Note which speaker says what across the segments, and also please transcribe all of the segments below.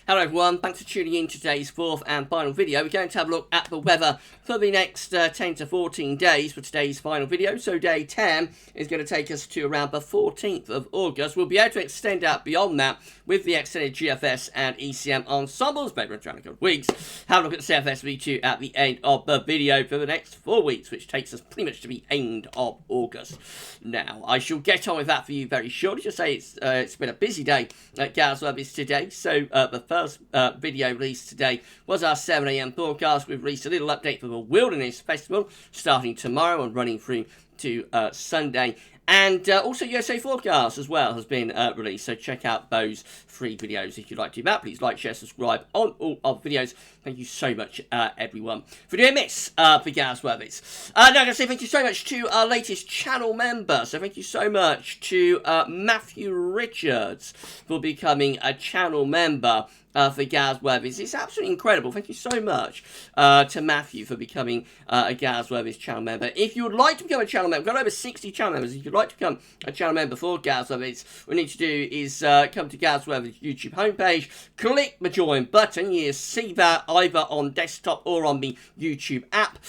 Speaker 1: Hello everyone, thanks for tuning in to today's fourth and final video. We're going to have a look at the weather for the next 10 to 14 days for today's final video. So day 10 is going to take us to around the 14th of August. We'll be able to extend out beyond that with the extended GFS and ECM ensembles, maybe around a couple of weeks. Have a look at the CFS V2 at the end of the video for the next 4 weeks, which takes us pretty much to the end of August. Now, I shall get on with that for you very shortly. Just say it's been a busy day at GavsWeatherVids today. So the first video released today was our 7 AM forecast. We've released a little update for the Wilderness Festival starting tomorrow and running through to Sunday. And also USA Forecast as well has been released, so check out those 3 videos if you'd like to do that. Please like, share, subscribe on all of the videos. Thank you so much, everyone, for doing this for GavsWeatherVids. Now, I'm going to say thank you so much to our latest channel member. So thank you so much to Matthew Richards for becoming a channel member for GavsWeatherVids. It's absolutely incredible. Thank you so much to Matthew for becoming a GavsWeatherVids channel member. If you would like to become a channel member, we've got over 60 channel members. If you'd like to become a channel member for GavsWeatherVids, what you need to do is come to GavsWeatherVids YouTube homepage, click the join button. You see that either on desktop or on the YouTube app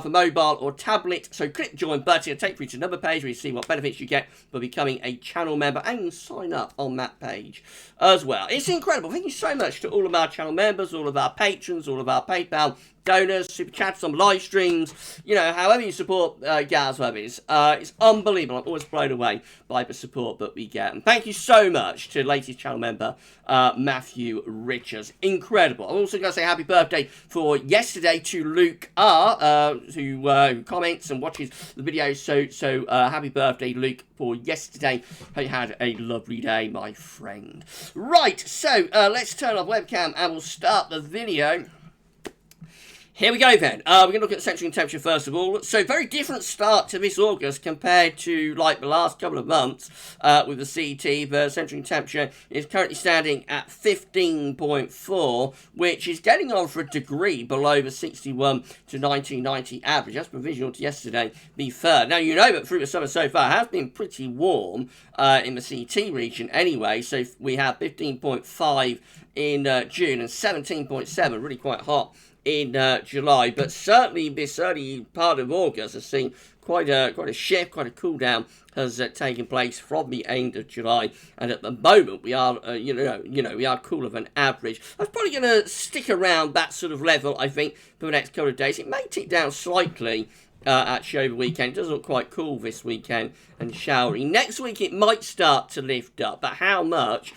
Speaker 1: for mobile or tablet. So click the join button. It'll take you to another page where you see what benefits you get for becoming a channel member, and you can sign up on that page as well. It's incredible. Thank you so much to all of our channel members, all of our patrons, all of our PayPal donors, super chats on live streams, you know, however you support GavsWeatherVids. It's unbelievable. I'm always blown away by the support that we get. And thank you so much to the latest channel member, Matthew Richards. Incredible. I'm also going to say happy birthday for yesterday to Luke R, who comments and watches the video. So happy birthday, Luke, for yesterday. Hope you had a lovely day, my friend. Right, so let's turn off webcam and we'll start the video. Here we go then. We're going to look at the centering temperature first of all. So very different start to this August compared to like the last couple of months with the CT. The centering temperature is currently standing at 15.4, which is getting on for a degree below the 61 to 1990 average. That's provisional to yesterday, the 3rd. Now, you know that through the summer so far has been pretty warm in the CT region anyway. So we have 15.5 in June and 17.7, really quite hot in July, but certainly this early part of August has seen quite a shift, quite a cool down has taken place from the end of July, and at the moment we are we are cooler than average. That's probably going to stick around that sort of level, I think, for the next couple of days. It may tick down slightly actually over the weekend. It does look quite cool this weekend and showery. Next week it might start to lift up, but how much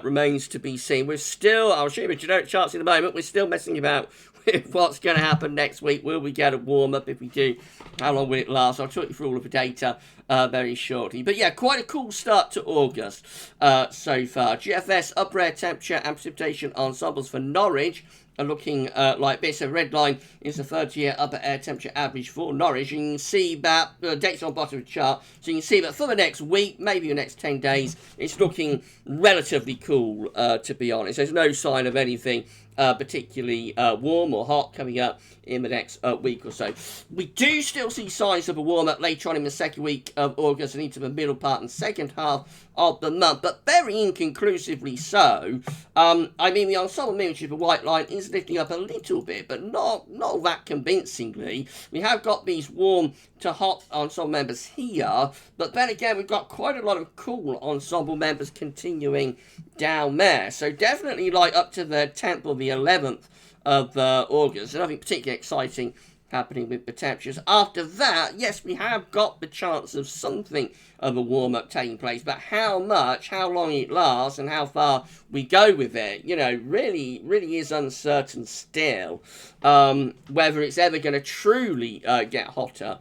Speaker 1: remains to be seen. We're still, I'll show you the generic charts in a moment, we're still messing about with what's going to happen next week. Will we get a warm-up? If we do, how long will it last? I'll talk you through all of the data very shortly. But yeah, quite a cool start to August so far. GFS upper air temperature and precipitation ensembles for Norwich are looking like this. A red line is the 30-year upper air temperature average for Norwich. You can see that dates on the bottom of the chart. So you can see that for the next week, maybe the next 10 days, it's looking relatively cool, to be honest. There's no sign of anything particularly warm or hot coming up in the next week or so. We do still see signs of a warm-up later on in the second week of August and into the middle part and second half of the month, but very inconclusively so. I mean, the ensemble image of the white line is lifting up a little bit, but not that convincingly. We have got these warm to hot ensemble members here, but then again, we've got quite a lot of cool ensemble members continuing down there. So definitely like up to the 10th or the 11th of August. Nothing particularly exciting happening with the temperatures. After that, yes, we have got the chance of something of a warm-up taking place, but how much, how long it lasts, and how far we go with it, you know, really is uncertain still. Whether it's ever going to truly get hotter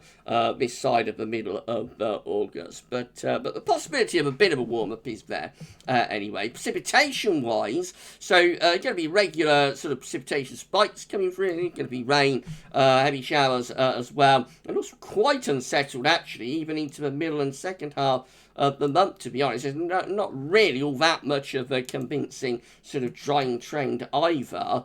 Speaker 1: this side of the middle of August, but the possibility of a bit of a warm-up is there anyway. Precipitation-wise, so going to be regular sort of precipitation spikes coming through. Going to be rain, heavy showers as well, and also quite unsettled actually, even into the middle and second half of the month, to be honest. There's not really all that much of a convincing sort of drying trend either.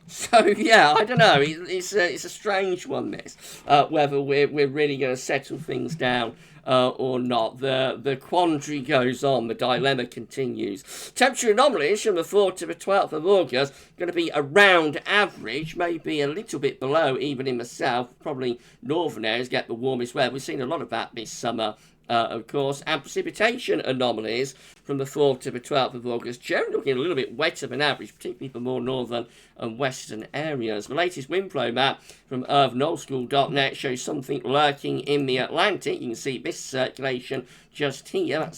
Speaker 1: So yeah, I don't know. It's a strange one, this, whether we're really going to settle things down or not. The quandary goes on, the dilemma continues. Temperature anomalies from the 4th to the 12th of August going to be around average, maybe a little bit below, even in the south. Probably northern areas get the warmest weather. We've seen a lot of that this summer. Of course, and precipitation anomalies from the 4th to the 12th of August, generally looking a little bit wetter than average, particularly for more northern and western areas. The latest wind flow map from urbanoldschool.net shows something lurking in the Atlantic. You can see this circulation just here.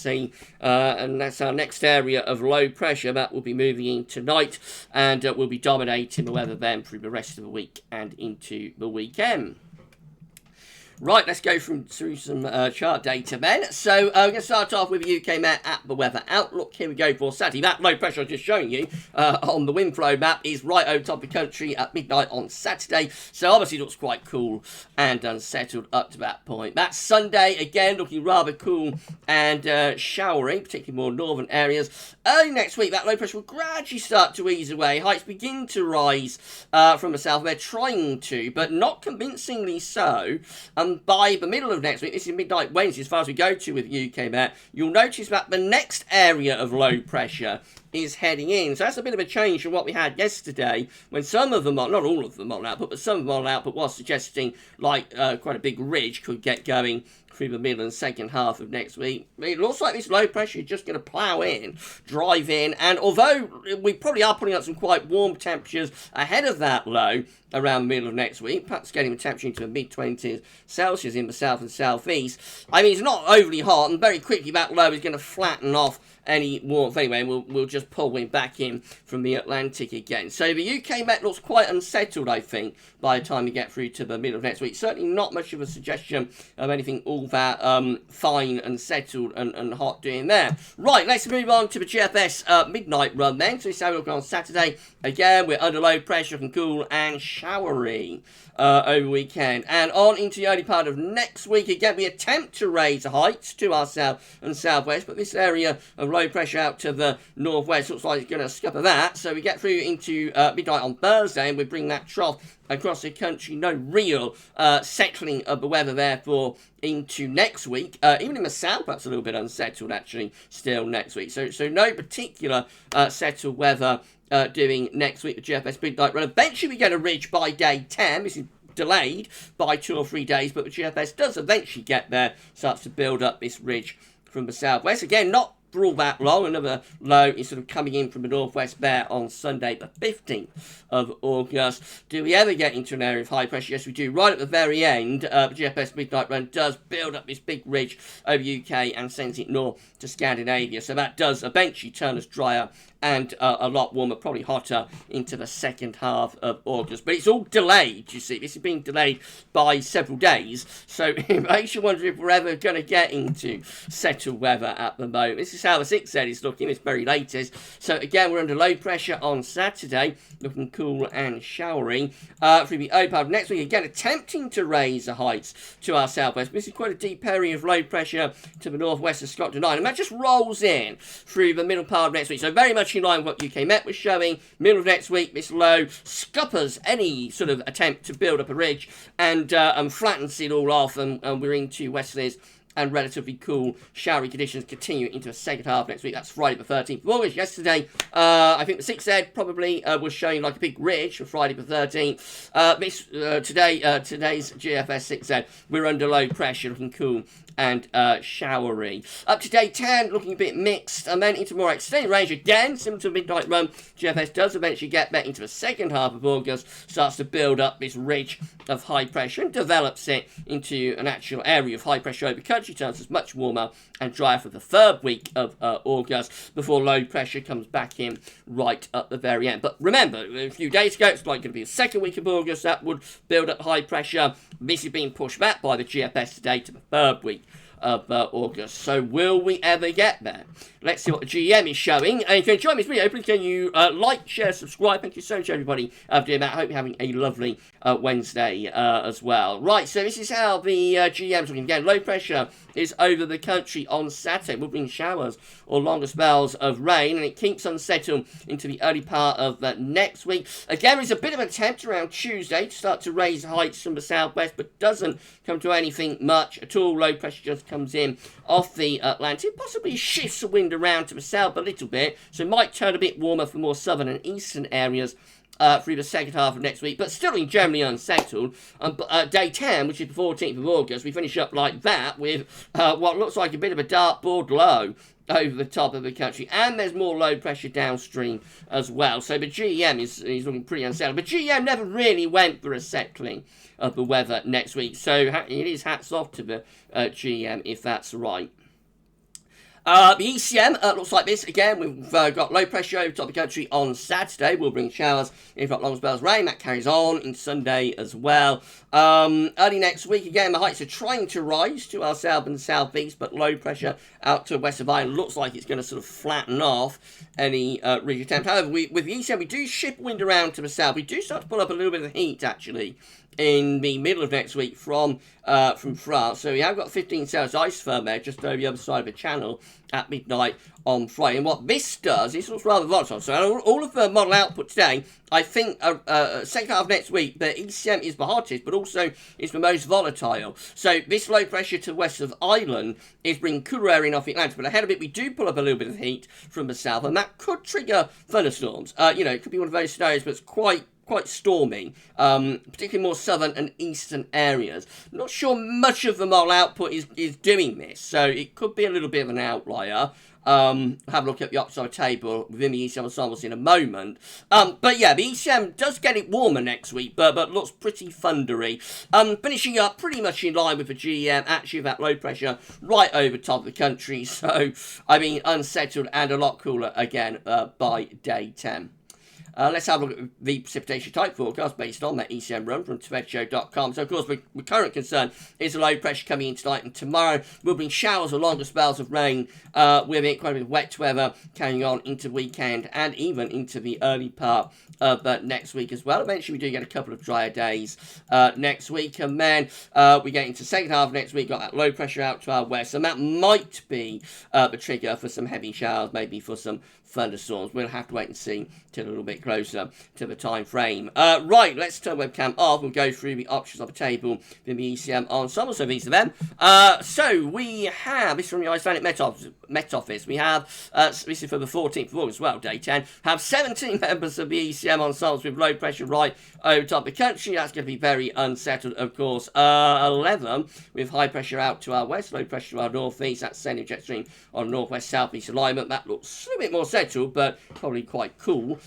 Speaker 1: And that's our next area of low pressure that will be moving in tonight and will be dominating the weather then through the rest of the week and into the weekend. Right, let's go through some chart data then. So we're going to start off with UK Met at the weather outlook. Here we go for Saturday. That low pressure I was just showing you on the wind flow map is right over top of the country at midnight on Saturday. So obviously it looks quite cool and unsettled up to that point. That Sunday, again, looking rather cool and showery, particularly more northern areas. Early next week, that low pressure will gradually start to ease away. Heights begin to rise from the south. They're trying to, but not convincingly so. By the middle of next week, this is midnight Wednesday, as far as we go to with UK Met, you'll notice that the next area of low pressure is heading in. So that's a bit of a change from what we had yesterday, when some of them, not all of them on output, but some of them on output was suggesting like quite a big ridge could get going through the middle and second half of next week. It looks like this low pressure is just going to plough in, drive in, and although we probably are putting up some quite warm temperatures ahead of that low around the middle of next week, perhaps getting the temperature into the mid-20s Celsius in the south and southeast, I mean, it's not overly hot, and very quickly that low is going to flatten off any warmth anyway, and we'll just pull wind back in from the Atlantic again. So the UK Met looks quite unsettled, I think, by the time we get through to the middle of next week. Certainly not much of a suggestion of anything all that fine and settled and hot doing there. Right, let's move on to the GFS midnight run then. So this is how we look on Saturday. Again, we're under low pressure, looking cool and showery over weekend. And on into the early part of next week, again, we attempt to raise the heights to our south and southwest, but this area of low pressure out to the northwest looks like it's going to scupper that. So we get through into midnight on Thursday, and we bring that trough across the country. No real settling of the weather, therefore, into next week. Even in the south, that's a little bit unsettled, actually, still next week. So no particular settled weather doing next week, the GFS midnight run. Eventually, we get a ridge by day 10. This is delayed by 2 or 3 days, but the GFS does eventually get there, starts to build up this ridge from the southwest. Again, not for all that long. Another low is sort of coming in from the northwest there on Sunday, the 15th of August. Do we ever get into an area of high pressure? Yes, we do. Right at the very end, the GFS midnight run does build up this big ridge over UK and sends it north to Scandinavia. So that does eventually turn us drier and a lot warmer, probably hotter into the second half of August. But it's all delayed, you see. This is being delayed by several days. So it makes you wonder if we're ever going to get into settled weather at the moment. This is how the 6Z is looking, its very latest. So again, we're under low pressure on Saturday, looking cool and showery. Through the early part of next week, again, attempting to raise the heights to our southwest. This is quite a deep area of low pressure to the northwest of Scotland Island. And that just rolls in through the middle part of next week. So very much in line with what UK Met was showing. Middle of next week, this low scuppers any sort of attempt to build up a ridge and flattens it all off, and we're into westerlies and relatively cool, showery conditions continue into the second half next week. That's Friday the 13th of August. Yesterday, I think the 6Z probably was showing like a big ridge for Friday the 13th. Today's GFS 6Z, we're under low pressure, looking cool and showery. Up to day 10, looking a bit mixed, and then into more extended range again, similar to a midnight run. GFS does eventually get back into the second half of August, starts to build up this ridge of high pressure and develops it into an actual area of high pressure over country, turns us much warmer and drier for the third week of August before low pressure comes back in right at the very end. But remember, a few days ago, it's like going to be the second week of August that would build up high pressure. This is being pushed back by the GFS today to the third week of August. So will we ever get there? Let's see what the GM is showing. And if you enjoyed this video, please can you like, share, subscribe. Thank you so much, everybody, for doing that. I hope you're having a lovely Wednesday as well. Right, so this is how the GM's looking. Again, low pressure is over the country on Saturday. We'll bring showers or longer spells of rain, and it keeps unsettled into the early part of next week. Again, there's a bit of an attempt around Tuesday to start to raise heights from the southwest, but doesn't come to anything much at all. Low pressure just comes in off the Atlantic, possibly shifts the wind around to the south a little bit, so it might turn a bit warmer for more southern and eastern areas through the second half of next week, but still in generally unsettled. Day 10, which is the 14th of August, we finish up like that with what looks like a bit of a dartboard low over the top of the country, and there's more low pressure downstream as well. So the GEM is looking pretty unsettled, but GEM never really went for a settling of the weather next week, so it is hats off to the GEM if that's right. The ECM looks like this. Again, we've got low pressure over top of the country on Saturday. We'll bring showers, if not long spells of rain. That carries on in Sunday as well. Early next week, again, the heights are trying to rise to our south and southeast, but low pressure out to west of Ireland looks like it's going to sort of flatten off any ridge attempt. However, with the ECM, we do shift wind around to the south. We do start to pull up a little bit of heat, actually, in the middle of next week from France. So we have got 15 Celsius ice firm there just over the other side of the channel at midnight on Friday. And what this does, it looks rather volatile. So all of the model output today, I think second half of next week, the ECM is the hottest, but also is the most volatile. So this low pressure to the west of Ireland is bringing cooler air in off the Atlantic. But ahead of it, we do pull up a little bit of heat from the south, and that could trigger thunderstorms. It could be one of those scenarios, but it's quite stormy, particularly more southern and eastern areas. Not sure much of the model output is doing this, so it could be a little bit of an outlier. Have a look at the upside table within the ECM Ensembles in a moment. But yeah, the ECM does get it warmer next week, but looks pretty thundery. Finishing up pretty much in line with the GEM, actually that low pressure right over top of the country. So, I mean, unsettled and a lot cooler again by day 10. Let's have a look at the precipitation type forecast based on that ECM run from ThreadShow.com. So, of course, the current concern is the low pressure coming in tonight and tomorrow. We'll bring showers or longer spells of rain with it, quite a bit of wet weather carrying on into the weekend and even into the early part of next week as well. Eventually, we do get a couple of drier days next week, and then we get into the second half of next week, got that low pressure out to our west, and that might be the trigger for some heavy showers, maybe for some thunderstorms. We'll have to wait and see till a little bit closer to the time frame. Right, let's turn webcam off. We'll go through the options of the table in the ECM Ensemble. So these are them. So we have, this is from the Icelandic Met Office. We have, this is for the 14th of August, well, day 10, have 17 members of the ECM Ensembles with low pressure right over top of the country. That's going to be very unsettled, of course. 11 with high pressure out to our west, low pressure to our northeast. That's sending jet stream on northwest southeast alignment. That looks a little bit more settled, but probably quite cool.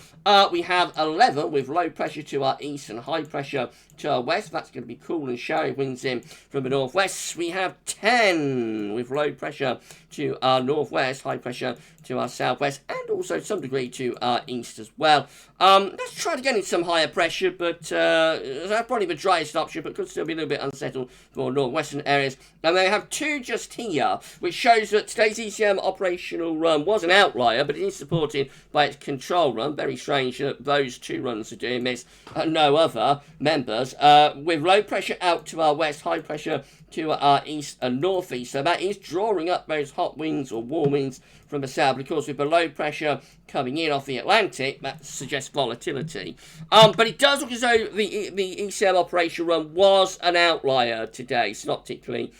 Speaker 1: We have 11 with low pressure to our east and high pressure to our west. That's going to be cool and showery winds in from the northwest. We have 10 with low pressure to our northwest, high pressure to our southwest, and also some degree to our east as well. Let's try to get in some higher pressure, but that's probably the driest option, but could still be a little bit unsettled for northwestern areas. And they have 2 just here, which shows that today's ECM operational run was an outlier, but it is supported by its control run. Very strange that those 2 runs are doing this and no other members. With low pressure out to our west, high pressure to our east and northeast. So that is drawing up those hot winds or warm winds from the south. But of course, with the low pressure coming in off the Atlantic, that suggests volatility. But it does look as though the ECM operation run was an outlier today. It's not particularly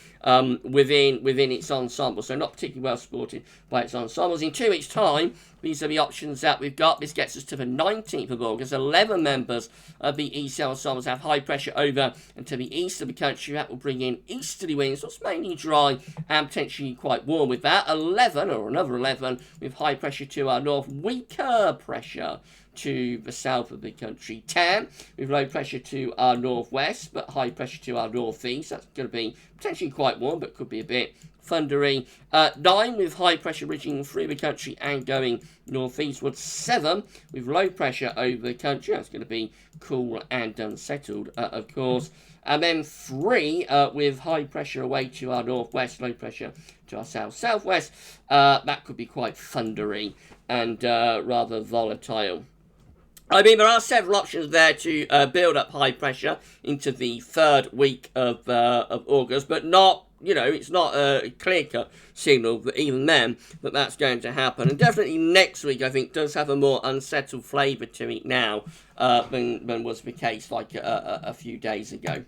Speaker 1: within its ensemble, so not particularly well supported by its ensembles. In 2 weeks' time, these are the options that we've got. This gets us to the 19th of August. 11 members of the ECM ensembles have high pressure over and to the east of the country. That will bring in easterly winds, so it's mainly dry and potentially quite warm with that. 11, or another 11, with high pressure to our north, weaker pressure to the south of the country. 10 with low pressure to our northwest, but high pressure to our northeast. That's going to be potentially quite warm, but could be a bit thundery. 9 with high pressure reaching through the country and going northeastward. 7 with low pressure over the country. That's going to be cool and unsettled, of course. And then 3 with high pressure away to our northwest, low pressure to our southwest. That could be quite thundery and rather volatile. I mean, there are several options there to build up high pressure into the 3rd week of August, but not you know, it's not a clear-cut signal that even then that's going to happen. And definitely next week, I think, does have a more unsettled flavour to it now than was the case like a few days ago.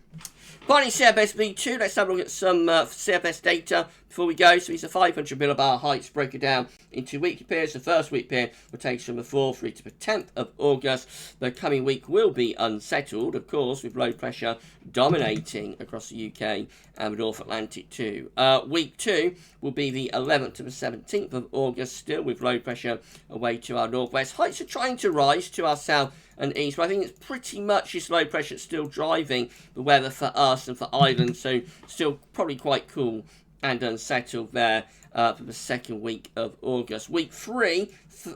Speaker 1: Finally, CFS V2, let's have a look at some CFS data before we go. So it's a 500 millibar heights broken down into weekly periods. The first week period will take us from the 4th through to the 10th of August. The coming week will be unsettled, of course, with low pressure dominating across the UK and the North Atlantic too. Week 2 will be the 11th to the 17th of August, still with low pressure away to our northwest. Heights are trying to rise to our south and east, but I think it's pretty much this low pressure still driving the weather for us and for Ireland, so still probably quite cool and unsettled there for the second week of August. Week 3,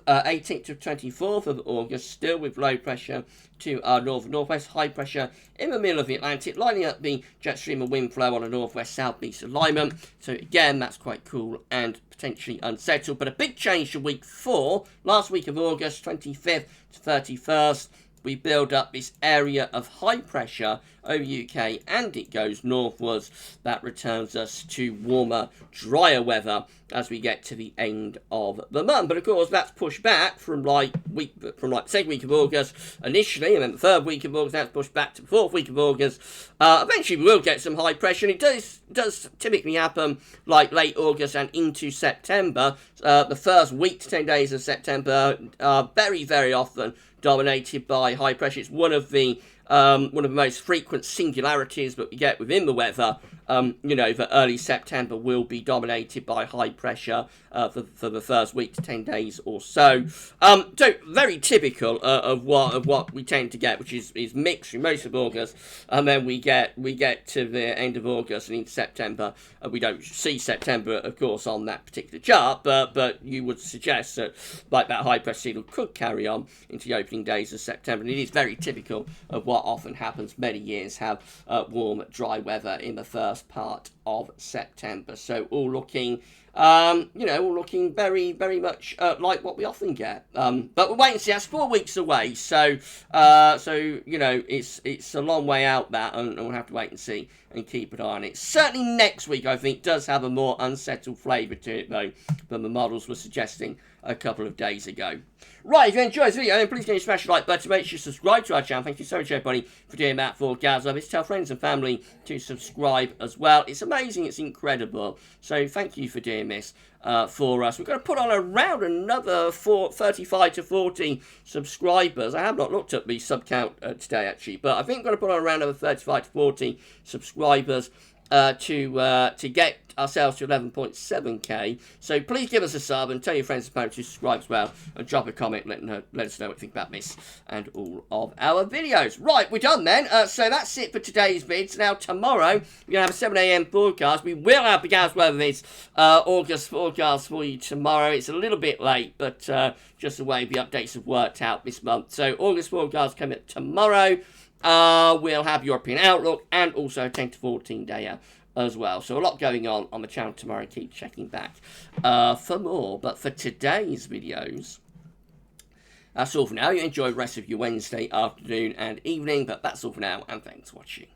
Speaker 1: 18th to 24th of August, still with low pressure to our northwest, high pressure in the middle of the Atlantic, lining up the jet stream and wind flow on a northwest-southeast alignment. So again, that's quite cool and potentially unsettled. But a big change to week 4, last week of August, 25th to 31st. We build up this area of high pressure over UK and it goes northwards. That returns us to warmer, drier weather as we get to the end of the month. But of course, that's pushed back from second week of August initially, and then the third week of August. That's pushed back to the 4th week of August. Eventually, we will get some high pressure, and it does typically happen like late August and into September. The first week to 10 days of September are very, very often dominated by high pressure. It's one of the most frequent singularities that we get within the weather. You know, that early September will be dominated by high pressure for the first week to 10 days or so. So very typical of what we tend to get, which is mixed through most of August, and then we get to the end of August and into September. We don't see September, of course, on that particular chart, but you would suggest that like that high pressure signal could carry on into the opening days of September, and it is very typical of what often happens. Many years have warm, dry weather in the first part of September. So all looking, all looking very, very much like what we often get. But we'll wait and see. That's 4 weeks away. So you know, it's a long way out that, and we'll have to wait and see and keep an eye on it. Certainly next week, I think, does have a more unsettled flavour to it, though, than the models were suggesting a couple of days ago. Right, if you enjoyed this video, then please can you smash the like button, make sure you subscribe to our channel. Thank you so much, everybody, for doing that for GavsWeatherVids. Tell friends and family to subscribe as well. It's amazing, it's incredible. So thank you for doing this for us. We're going to put on around another 35 to 40 subscribers. I have not looked at the sub count today, actually, but I think we're going to put on around another 35 to 40 subscribers to get ourselves to 11.7k. So please give us a sub and tell your friends and family to subscribe as well, and drop a comment, let us know what you think about this and all of our videos. Right, we're done then. So that's it for today's vids. Now tomorrow we're gonna have a 7 AM forecast. We will have the GavsWeatherVids August forecast for you tomorrow. It's a little bit late, but just the way the updates have worked out this month. So August forecast coming up tomorrow. We'll have European Outlook and also a 10 to 14 day as well. So a lot going on the channel tomorrow. Keep checking back for more. But for today's videos, that's all for now. You enjoy the rest of your Wednesday afternoon and evening. But that's all for now, and thanks for watching.